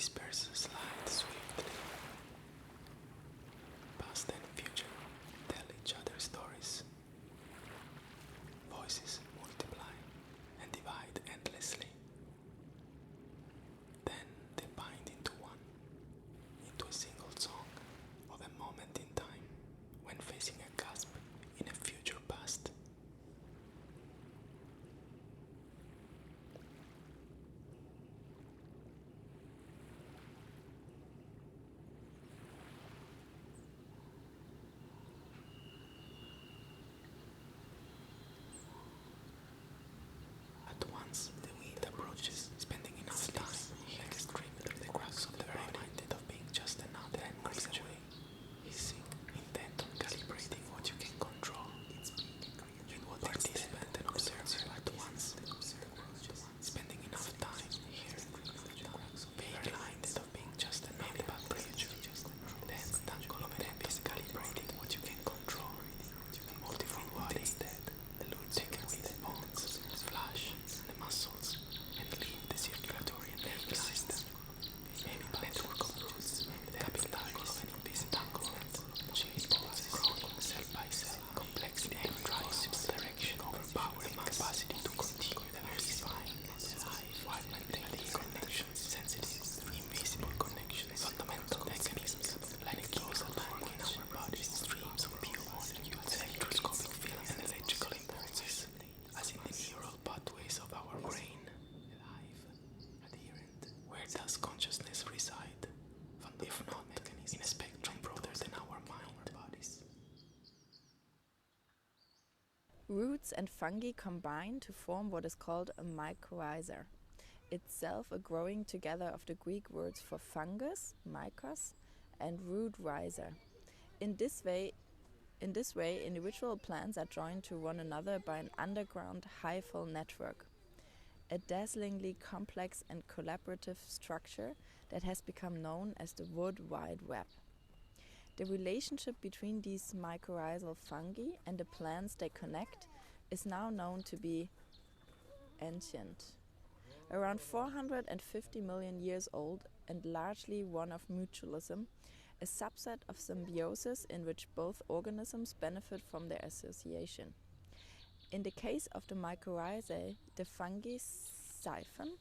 Whispers slide swiftly. Past and future tell each other stories. Voices multiply and divide endlessly. Then they bind into one, into a single song of a moment in time when facing a cusp in a future past. At once, the wind approaches, spending enough time hearing the scream through the cracks of the body, reminded of being just another creature, hissing, intent on calibrating what you can control. In what participant and observer at once, spending enough time hearing being reminded of being just another creature, the tangle of entities calibrating what you can control. Multiple bodies dead, taken with the bones, flesh, the muscles, and leave the circulatory and nervous system. Maybe by network of roots, the capillaries, entanglement, chain pulses growing cell by cell, complexity and possible direction overpowering capacity to continue diversifying life while maintaining connections, sensitive, invisible connections, fundamental mechanisms, like chemical work in our bodies, streams of pure molecules, electroscopic fields, and electrical impulses, as in the neural pathways of our brain. Alive, adherent. Where does consciousness reside? If not, in a spectrum broader than our mind. Roots and fungi combine to form what is called a mycorrhiza, itself a growing together of the Greek words for fungus, mycos, and root rhiza. In this way, individual plants are joined to one another by an underground hyphal network, a dazzlingly complex and collaborative structure that has become known as the Wood Wide Web. The relationship between these mycorrhizal fungi and the plants they connect is now known to be ancient. Around 450 million years old and largely one of mutualism, a subset of symbiosis in which both organisms benefit from their association. In the case of the mycorrhizae, the fungi siphon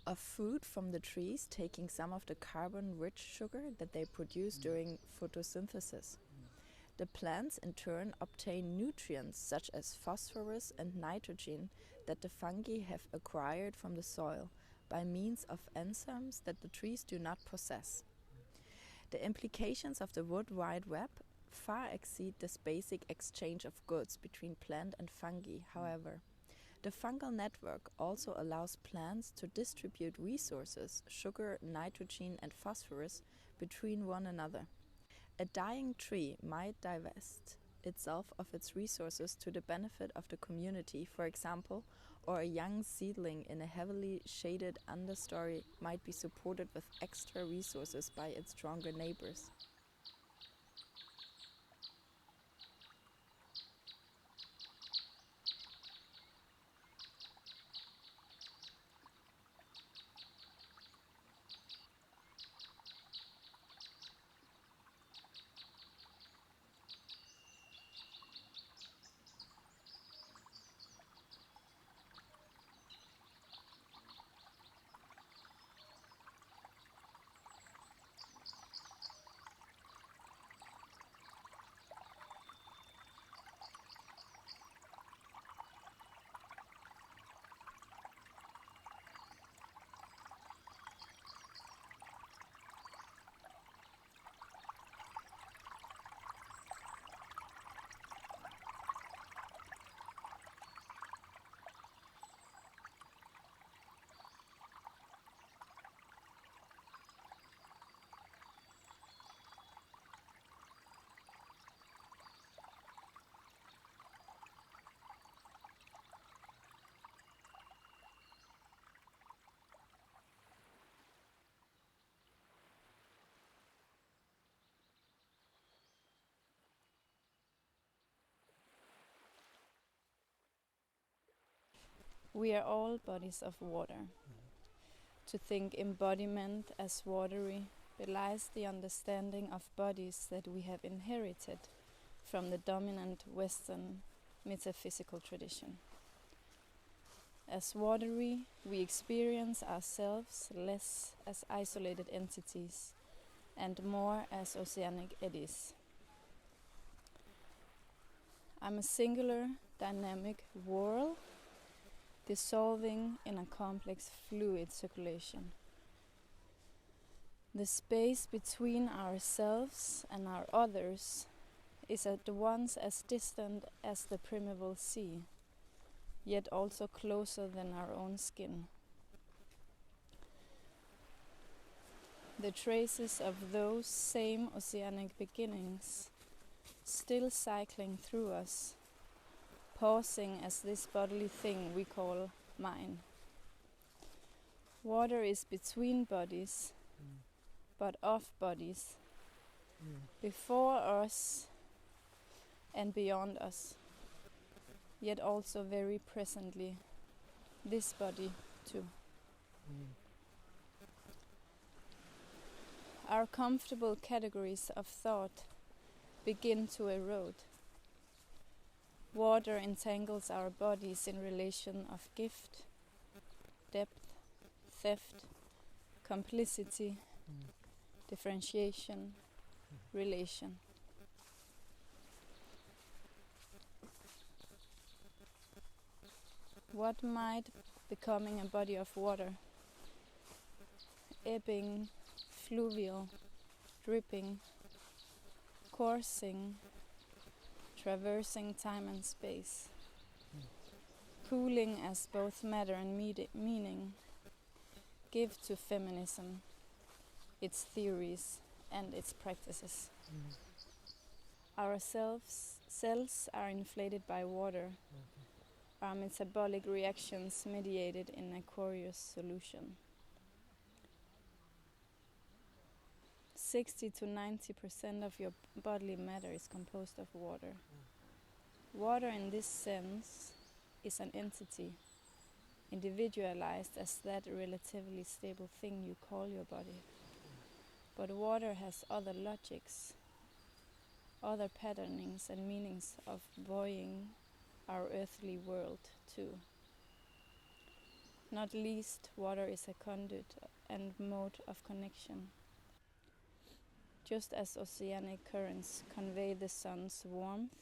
of food from the trees, taking some of the carbon-rich sugar that they produce during photosynthesis. The plants in turn obtain nutrients such as phosphorus and nitrogen that the fungi have acquired from the soil by means of enzymes that the trees do not possess. The implications of the Wood Wide Web far exceed this basic exchange of goods between plant and fungi, however. The fungal network also allows plants to distribute resources, sugar, nitrogen and phosphorus, between one another. A dying tree might divest itself of its resources to the benefit of the community, for example, or a young seedling in a heavily shaded understory might be supported with extra resources by its stronger neighbors. We are all bodies of water. To think embodiment as watery belies the understanding of bodies that we have inherited from the dominant Western metaphysical tradition. As watery, we experience ourselves less as isolated entities and more as oceanic eddies. I'm a singular, dynamic whirl dissolving in a complex fluid circulation. The space between ourselves and our others is at once as distant as the primeval sea, yet also closer than our own skin. The traces of those same oceanic beginnings still cycling through us, pausing as this bodily thing we call mine. Water is between bodies, but of bodies, before us and beyond us, yet also very presently, this body too. Our comfortable categories of thought begin to erode. Water entangles our bodies in relation of gift, depth, theft, complicity, differentiation, relation. What might becoming a body of water? Ebbing, fluvial, dripping, coursing, traversing time and space, cooling as both matter and meaning, give to feminism its theories and its practices. Our cells are inflated by water, our metabolic reactions mediated in aqueous solution. 60 to 90% of your bodily matter is composed of water. Water in this sense is an entity, individualized as that relatively stable thing you call your body. But water has other logics, other patternings and meanings of buoying our earthly world too. Not least, water is a conduit and mode of connection. Just as oceanic currents convey the sun's warmth,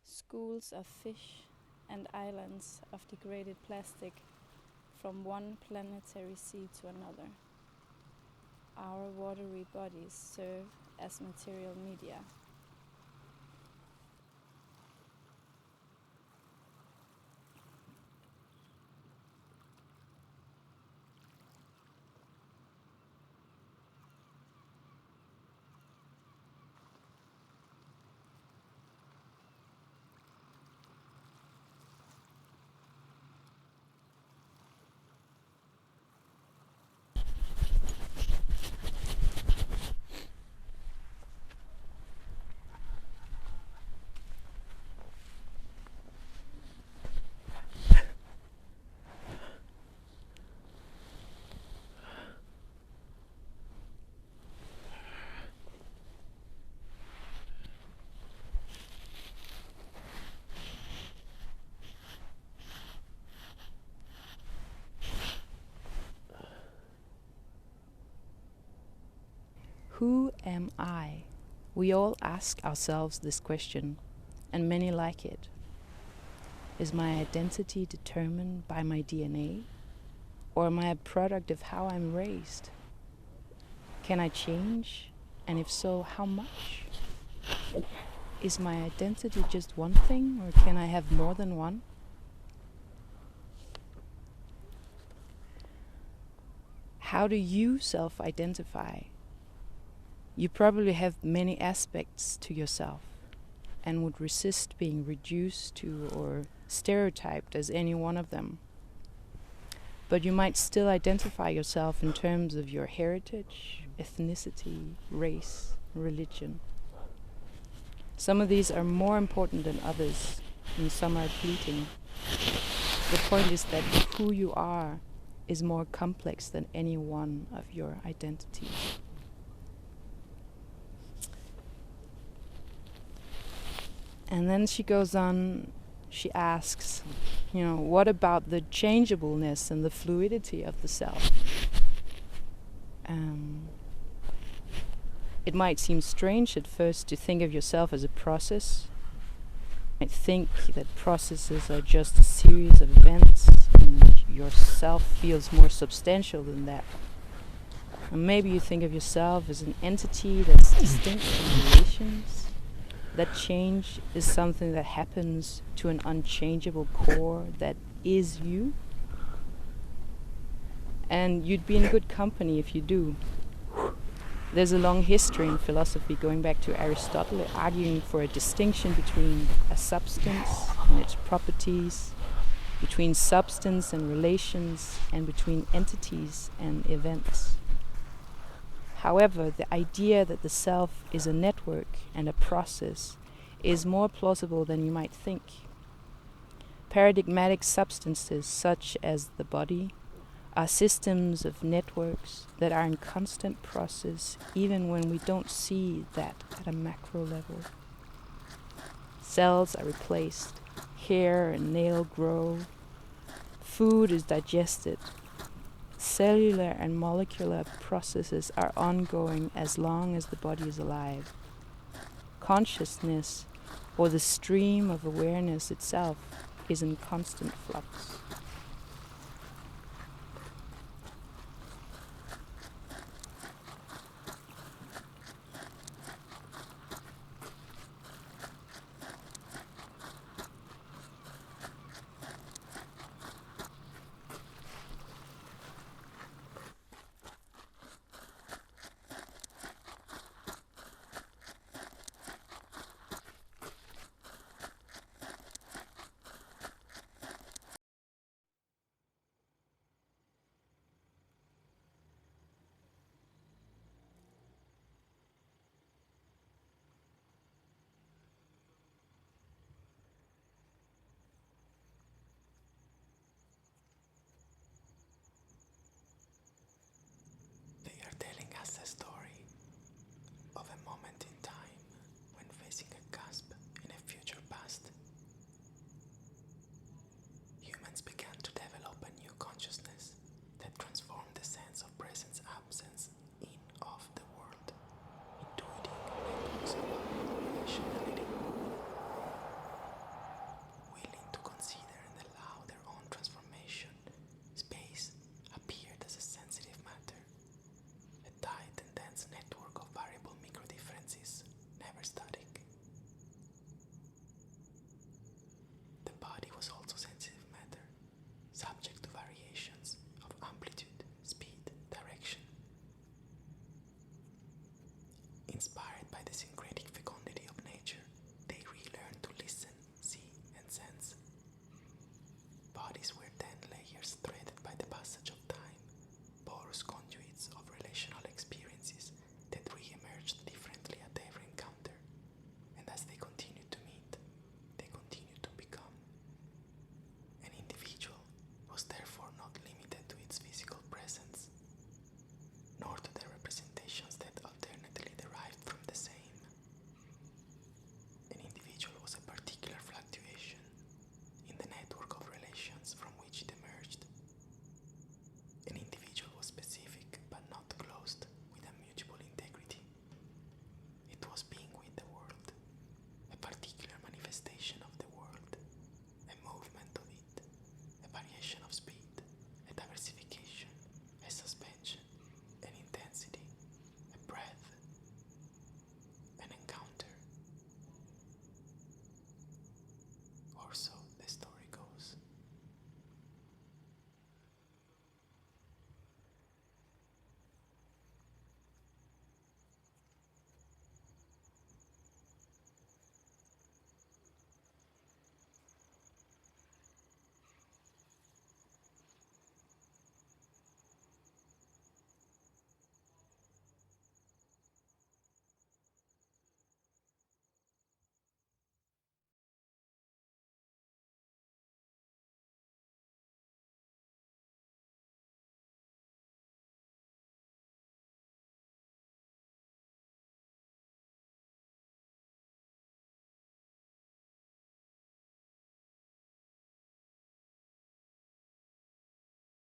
schools of fish and islands of degraded plastic from one planetary sea to another, our watery bodies serve as material media. Who am I? We all ask ourselves this question, and many like it. Is my identity determined by my DNA? Or am I a product of how I'm raised? Can I change? And if so, how much? Is my identity just one thing, or can I have more than one? How do you self-identify? You probably have many aspects to yourself and would resist being reduced to or stereotyped as any one of them. But you might still identify yourself in terms of your heritage, ethnicity, race, religion. Some of these are more important than others, and some are fleeting. The point is that who you are is more complex than any one of your identities. And then she goes on, she asks, what about the changeableness and the fluidity of the self? It might seem strange at first to think of yourself as a process. You might think that processes are just a series of events, and yourself feels more substantial than that. And maybe you think of yourself as an entity that's distinct from relations. That change is something that happens to an unchangeable core that is you. And you'd be in good company if you do. There's a long history in philosophy going back to Aristotle, arguing for a distinction between a substance and its properties, between substance and relations, and between entities and events. However, the idea that the self is a network and a process is more plausible than you might think. Paradigmatic substances such as the body are systems of networks that are in constant process even when we don't see that at a macro level. Cells are replaced, hair and nail grow, food is digested. Cellular and molecular processes are ongoing as long as the body is alive. Consciousness, or the stream of awareness itself, is in constant flux. They are telling us a story of a moment in time when facing a cusp in a future past. Humans began to develop a new consciousness that transformed the sense of presence absence in of the world, intuiting networks of relationality, willing to consider and allow their own transformation. Space appeared as a sensitive matter, a tight and dense network of variable microdifferences, never static. The body was also sensitive matter, subject to variations of amplitude, speed, direction. Inspired by the syncretic fecundity of nature, they relearned to listen, see, and sense. Bodies were then layers threaded by the passage of time, porous conduits of relational experiences that re-emerged differently at every encounter, and as they continued to meet, they continued to become. An individual was therefore not limited to its physical presence, nor to the representations that alternately derived from the same. An individual was a particular fluctuation in the network of relations from which it emerged. An individual was specific but not closed, with a mutable integrity. It was being with the world, a particular manifestation of the world, a movement of it, a variation of speed.